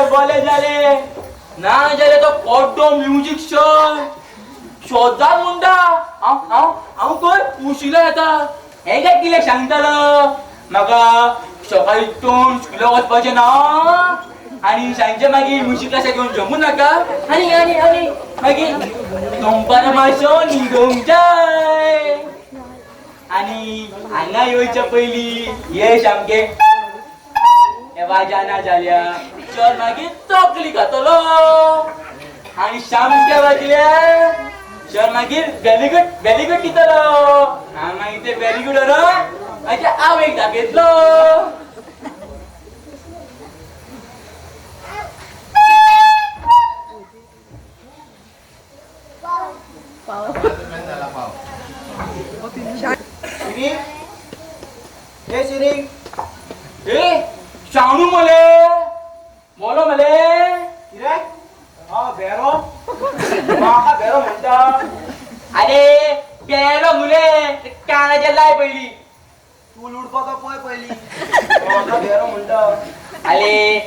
बोले जाले ना जाले तो कोटो म्युझिक शोधा मुंडा हांव कोण मुशिला येता हे काय किले सांगतालो म्हाका सकाळी तोंड स्कुलाक वचपाचें ना आणि सांजे मागीर म्युझिक क्लासाक घेवन जमू नाका आणि आणि आणि मागीर दनपारां मातसो न्हिदोंक जाय आणि हांगा येवच्या पयलीं हे सामकें वाजाना जाल्या चल मागीर तकली खातलो आणि सामके वाजल्या चल मागीर वेरी गुड दितलो हांव मागीर ते वेरी गुड म्हाज्या आवयक दाखयतलो शाणू मले बोलो मले किरे बेरो म्हाका बेरो म्हणटा अरे बेरो मुले कानाच्या लाय पयली तू लुडपाचो पळय पयली म्हाका बेरो म्हणटा अरे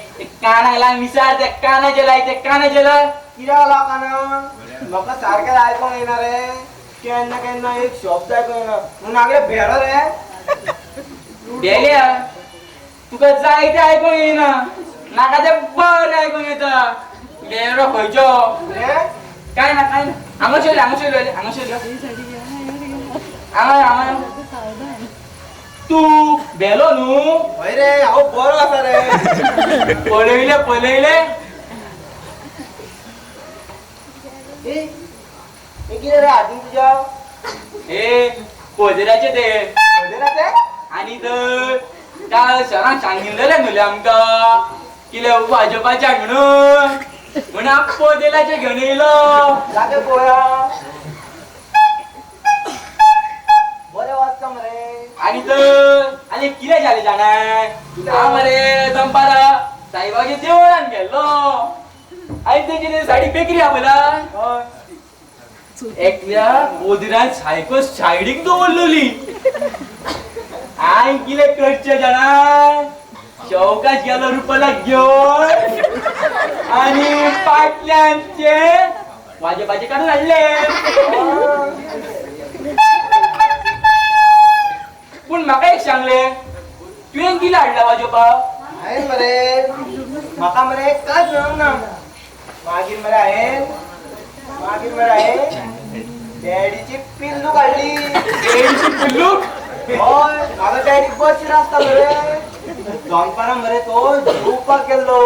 कानाक लाय मिसार ते कानाचे लाय ते कानाचे लाय कित्याक ला कानाक म्हाका सारकें आयकोंक येना रे केन्ना केन्ना एक शब्द आयकोंक येना म्हूण नागडे बेरो रे बेल्या तुका जाय ते आयकोंक येना नाका ते बरें आयकोंक येता बेरो खंयचो काय ना हांगा शेल्यो हांगा तू बेलो न्हू हय रे हांव बरो आसा रे पळयले कितें रे हातीन तुज्या ए पोदेराचे ते आणि तर त्या सरान सांगिल्लें न्हू आमकां कितें भाजपाच्या म्हणून पोदेलाचे घेवन येयलो जागे पळया बरें वाचता मरे आणि तर आनी कितें जालें जाणा हांव मरे दनपारां साईबाबाच्या देवळान गेल्लो आनी तेजी सायडी बेकरी आहा पळय एकल्या पोदेरान सायकल सायडीक दवरलेली हांवें कितें करचें जाणा शौकाश गेलो रुपयाक घेवन आणि पाटल्यांचे वाजेपाचे काढून हाडले पूण म्हाका एक सांगले तुवें कितें हाडला वाजोवपाक हांवें मरे म्हाका मरे कांयच मेळोंक ना मागीर मरे हांवें डॅडीची पिल्लू काडली पिल्लू हय म्हाका डॅडी बसीन आसतालो रे दनपारां मरे तो जेवपाक गेल्लो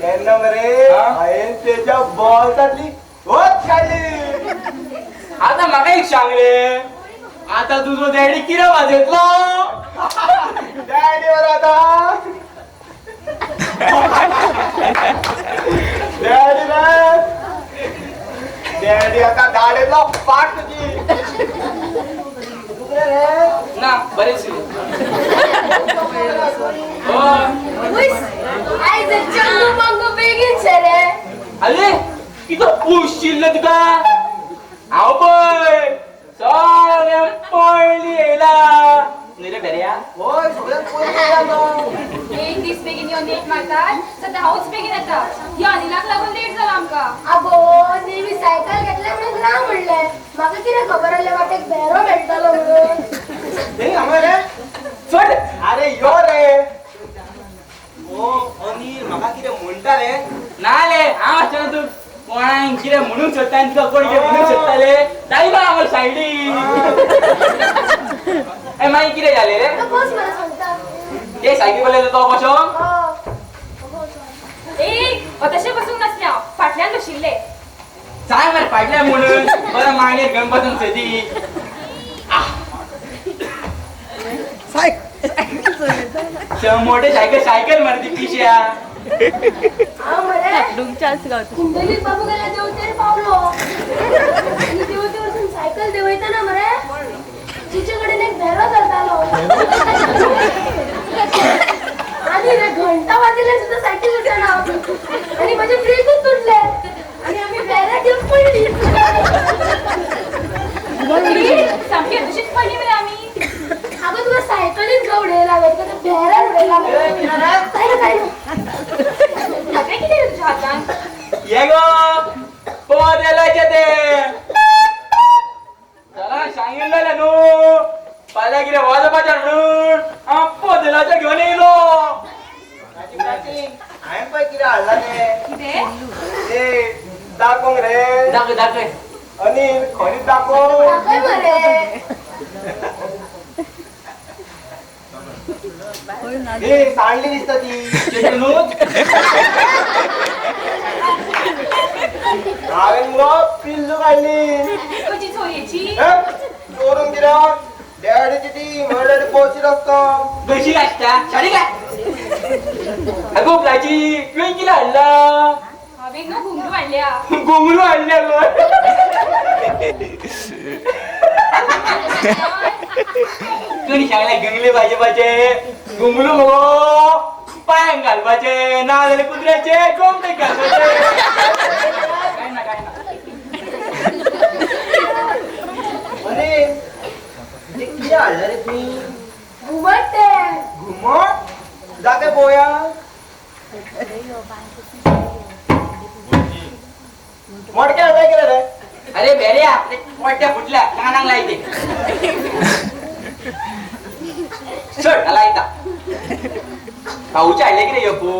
तेन्ना मरे हांवें तेच्या बॉल्सांतली वच काडली आतां म्हाका एक सांगले आता तुजो डॅडी कितें वाजयतलो डॅडी वर आतां डॅडी आतां धाडेतलो पाट तुजी ना बरेच अरे किती पुशिल्लं तुका हांव पळय सगळ्यां पयलीं येयला न्ही रे बेऱ्या होय सगळ्यां पयलीं येयला एक दीस बेगीन यो नेट मारतात सद्या हांवच बेगीन येता ह्या अनिलाक लागून लेट जाला आमकां आगो नेहमी सायकल घेतल्या म्हणून ना म्हणलें म्हाका कितें खबर आसलें वाटेक बेरो मेळटलो म्हणून हे हांगा रे चड अरे यो रे ओ अनिल म्हाका कितें म्हणटा रे ना रे हांव आसतना तूं कोणाक कितें म्हणूंक सोदता आनी तुका कोण कितें म्हणूंक सोदताले जायबा हांगा सायडीन ए मागीर कितें जालें रे बस मला सांगता ते सायकल वाले तो कसो ए तशें बसूंक नासल्या फाटल्यान बशिल्ले सांग मरे फाटल्या म्हणून बरं मागीर घेवन बसून सदी मोठे सायकल मारती पिश्या कुंडलीत बाबू गेला देवतेर पावलो आणि देवतेर वचून सायकल देवयताना मरे तिचे कडेन एक बेरो धरतालो आणि रे घंटा वाजले सुद्धा सायकल उठना आणि माझे ब्रेकच तुटले आणि आम्ही बेऱ्या घेऊन पडली सामकी अशीच पडली मरे आमी अगं तुला सायकलीत गवडे लागत का बेऱ्या उडे लागत काय तुझ्या हातान ये ग पोदेलाचे ते चला सांगितलेलं नु पहिल्या किती वाजपाच्या म्हणून पोदेलाच्या घेऊन येलो किती दाखव रे दाखव अनिल खरीच दाखव काय मरे सांडली दिसत ती पिल्लू काढली कशी चोरीची चोरून गिरा डॅडीची ती मर्डर पोहोचीत असतो कशी असता साडी काय अगो प्लाची पिऊन किला हल्ला हवेक ना घुंगरू आणल्या घुंगरू आणल्या कोणी सांगला गंगले पाहिजे घुंगरू मगो पायांग घालपाचे ना झाले कुत्र्याचे कोंबडे घालपाचे काय ना काय ना अरे ते किती हल्ला रे तुम्ही घुमटते घुमट जाते पोया मोडक्या काय केलं रे अरे बेरे आपले मोठ्या फुटल्या कानांग लायते चढ आला येता खाऊच्या आले की रे यपू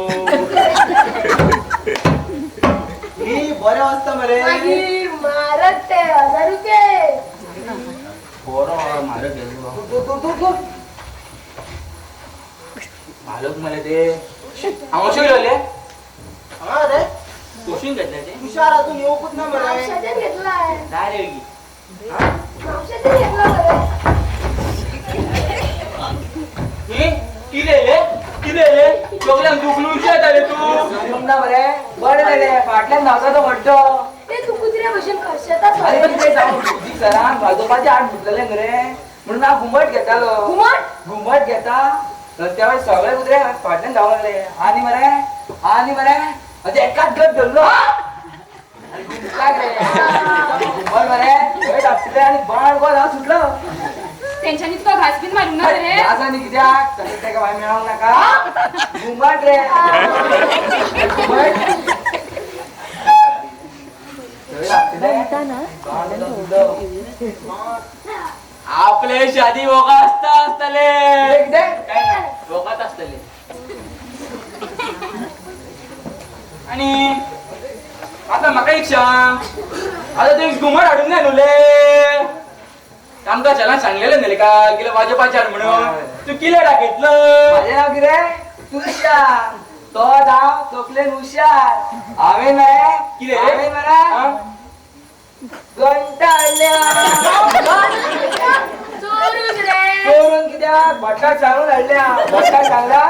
ही बरे वाजता मरे मागीर मारत ते 1000 रुपये बरं मारत गेलो मालक मला ते आवश्यक लागले हा रे कोशिंग घेतलं ते हुशार अजून येऊ कुठ ना मला औषधं घेतलाय डायरेक्ट औषधं घेतला बरं हे किले चोगल्यान दुखलू उशात आले तू समजा बरे बरे झाले फाटल्यान नाचाचं म्हणतो ते तू कुत्र्या भशेन करशेताच अरे पण ते जाऊन सरा भाजोबाचे आठ फुटलेले मरे म्हणून हा घुमट घेतालो घुमट घेता रस्त्यावर सगळे कुत्रे फाटल्यान जाऊ लागले आणि मरे अरे एकाच गट धरलो काय रे घुमट मरे आणि बाण गोल सुटलं त्यांच्यानी तुका घास बिन मारून ना रे असं नाही कित्याक तसं काय मिळवू नका घुमट रे आपले शादी वोगा असतले वोगात असतले आणि आता म्हाका एक सांग आता ते घुमट हाडून नाही नुले आमका चला सांगलेलं नाही का किला वाजोपाचार म्हणून तू किले दाखयतलं माझे नाव किरे तुषार तो नाव तोकले हुशार हांवें मरे किरे हांवें मरे घंटाळल्या चोरून कित्याक भटका चालून हाडल्या भटका सांगला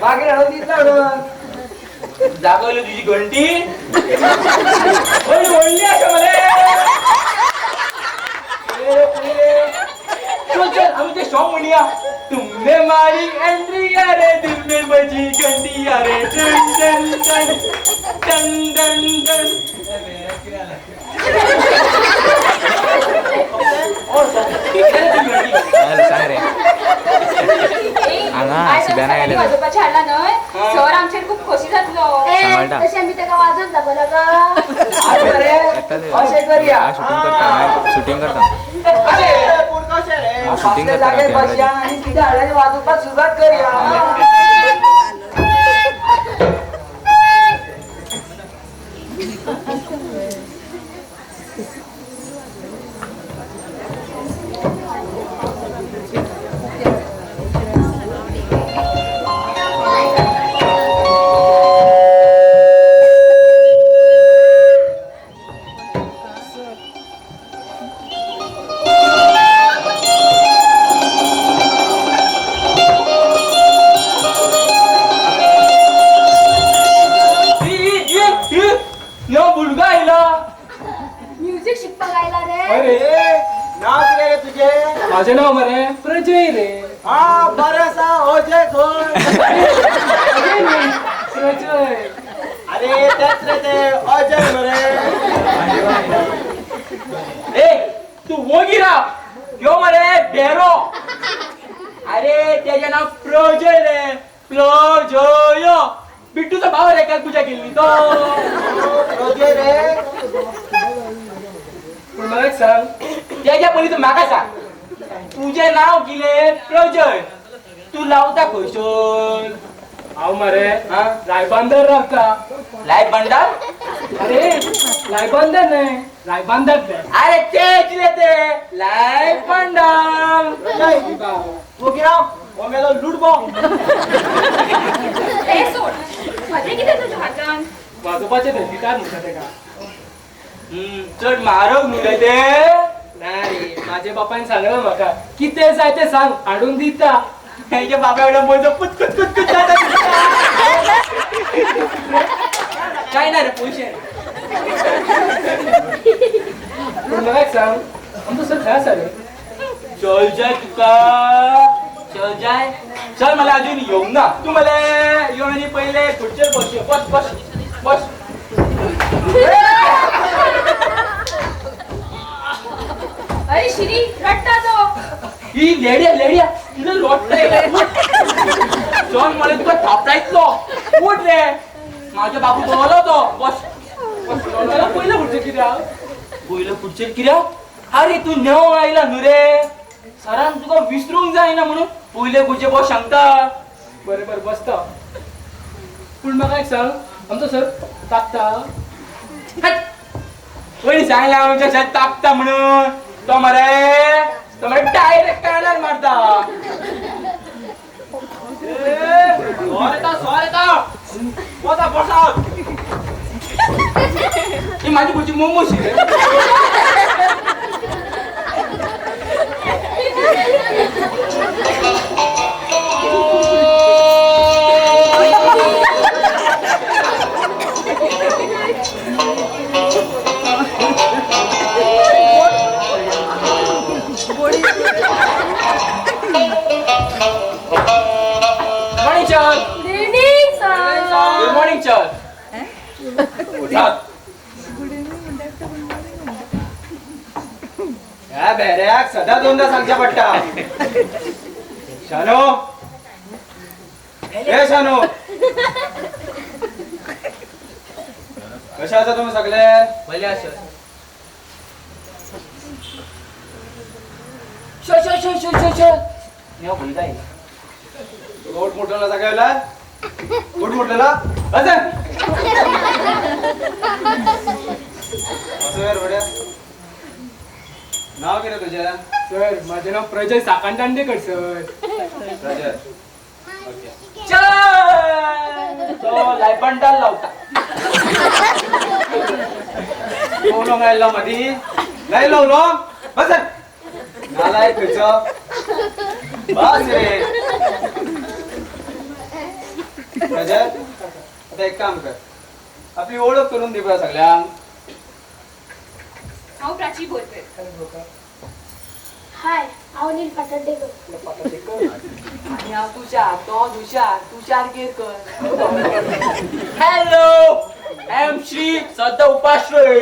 मागीर हाडून दितला हाडून जागवली तुझी घंटी व्हडली अशें मरे चल चल हम ते सॉन्ग म्हणूया तुमने मारी एंट्री रे दिल में बजी घंटी रे टन टन टन टन टन टन वाजोपाची हाडला न्हय सर आमचेर खूप खोशी जातलो तशें आमी ताका वाजत दाखयला का अशें करूया शूटिंग करता जागेर बसया आणि किती हाडल्याने वाजोवपाक सुरवात करूया म्युझिक शिकपाक आयला रे अरे नाव किती रे तुझे माझे नाव मरे प्रजय रे हा बरसा होजे कोण प्रजय अरे तेच रे ते अजय मरे ए तू वोगिरा यो मरे बेरो अरे त्याचे नाव प्रजय रे प्रजय बिट्टूचा भाव रे काल पूजा केली तो रोजे रे पण मला एक सांग त्याच्या पयलीं तू म्हाका सांग तुझे नाव किले प्रजय तू लावता खंयसर हांव मरे हा रायबांदर रावता. लायफ भंडार अरे रायबांदर न्हय रायबांदर ते. अरे तेच रे ते लायफ भंडार तू किराव हो मेलो लुटबो हे सोड मध्ये किती तुझ्या हातान वाजोवपाचे धर्तीकार म्हणटा तेका. चड म्हारग न्हू रे ते नाही माझ्या बापान सांगला म्हाका कितें जाय तें सांग हाडून दिता. हेच्या बाबा एवढं बोलतो कुच जाता काय ना रे पैसे पूण म्हाका एक सांग आमचो सर खंय आसा रे. चल जाय तुका चल जाय चल मला अजून येऊंक ना तू मला येऊन आणि पहिले खुर्चेर बस बस बस बस अरे शिरी रट्टा तो ही लेड्या तुला लोटताय चल मला तुका थापडायतलो उठ रे माझ्या बाबू बोललो तो बस बस मला पयलें म्हणचें कित्याक. पयलं खुर्चेर कित्याक अरे तू नेव आयला न्हू रे सरान तुका विसरूंक जायना म्हणून पयले खुर्चे बस सांगता बरें बरें बसता. पूण म्हाका एक सांग आमचो सर तापता. पयलीं सांगला आमच्या शेत तापता म्हणून तो मरे डायरेक्ट कानार मारता बसा बसा ही माझी खुर्ची मोमोशी रे मॉर्निंग चल गुड मॉर्निंग चल ह्या बेऱ्याक सदा दोनदा सांगच्या पडटा. शानो हे शानो कशे आसा तुम्ही सगळे. पहिले असं नेव भुलता येईल गोट मोठला सगळ्याला गोट मोठलेला असं यार बड्या नाव किती तुझ्या. सर माझें नाव प्रजय साकांत दांडेकर सर. राजा चल तो लायफ भंडार लावता कोण गायला मधी नाही लावलो बस नालाय खयचो बस रे. राजा आता एक काम कर आपली ओळख करून दे बरं सगळ्यांक. हांव प्राची बोलते. हाय अवनील पाटड्डेकर. आणि हांव Tushar Kerkar hello I am Shri सदा उपाश्रय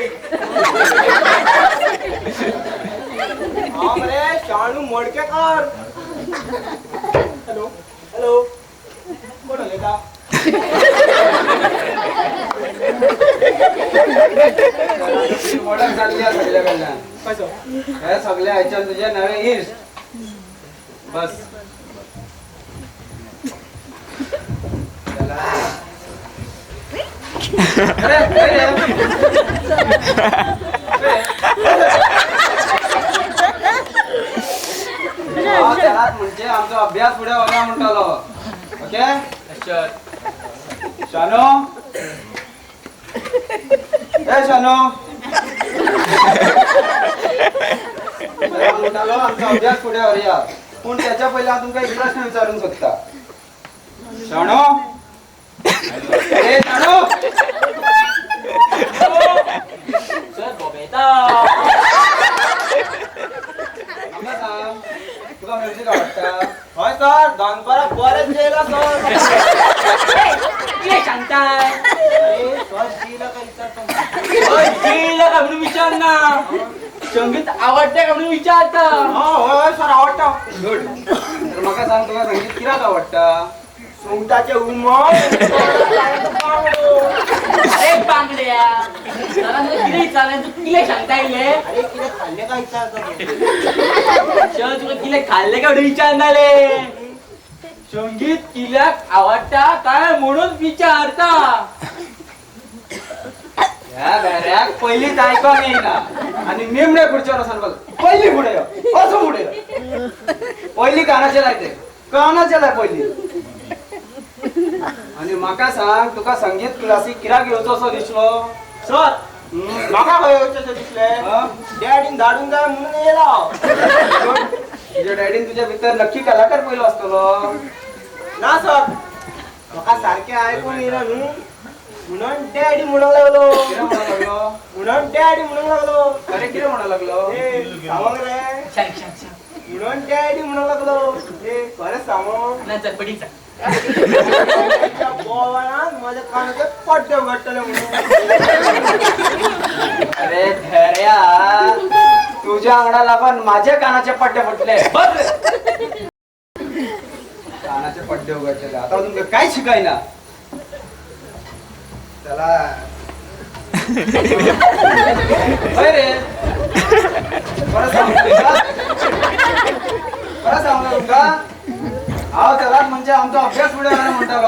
रे शाणू मोडकेकर. हॅलो हॅलो कोण उलयता. ओळख जाल्ली आसा सगळ्या कडल्यान. कसो हे सगळे आयच्यान तुझे नवे इश्ट बस. अरे म्हणजे आमचा अभ्यास पुढे वगैरे म्हणतालो. ओके शानो ए शानो म्हणतालो आमचा अभ्यास पुढे वरूया पण त्याच्या पहिले हांव तुमका एक प्रश्न विचारूंक सोदता. शानो ए शानो सर बोबेता आमकां सांग तुका म्युझिक आवडटा. हय सर दनपाराक बरेंच जेला सर. कितें सांगताय सर जीला काय विचारता. केलं का म्हणून विचार ना संगीत आवडते का म्हणून विचारता होय सर आवडटा. गुड तर म्हाका सांग तुका संगीत कित्याक आवडटा. सुंगटाचे उमळ अरे बांगड्या जरा किती चालेल तू किले सांगता येईल अरे किले खाल्ले का विचारतो तुला किले खाल्ले का विचारणारे संगीत किल्याक आवडता काय म्हणून विचारता या बॅऱ्याक पहिलीच ऐकून येईना आणि निमणे पुढच्यावर असाल बघ पहिली पुढे ये, असं पुढे ये. पहिली कानाचे लायते कानाचे लाय पहिली आणि माका सांग तुका संगीत क्लासिक किरा घेवचो असो दिसलो सर माका खंय दिसले डॅडीन धाडून काय म्हणून येला तुझ्या डॅडीन तुझ्या भितर नक्की कलाकार पहिलो असतलो ना सर म्हाका सारखे ऐकून येना न्हू म्हणून डॅडी म्हणूंक लागलो किरा म्हणा लागलो म्हणून डॅडी म्हणूंक लागलो अरे किरा म्हणा लागलो ए सांगूंक रे म्हणून डॅडी म्हणूंक लागलो ए खरें सांगूंक नाही चटपटीचा त्या बोवानात माझ्या कानाचे पड्डे उगडटले म्हणून अरे धैर्या तुझ्या अंगडा लागून माझ्या कानाचे पड्डे फुटले बघ रे. कानाचे पड्डे उघडले आता अजून काय शिकायला चला होय रे बरं सांगतो तुमका हाव चला म्हणजे आमचा अभ्यास पुढे म्हणता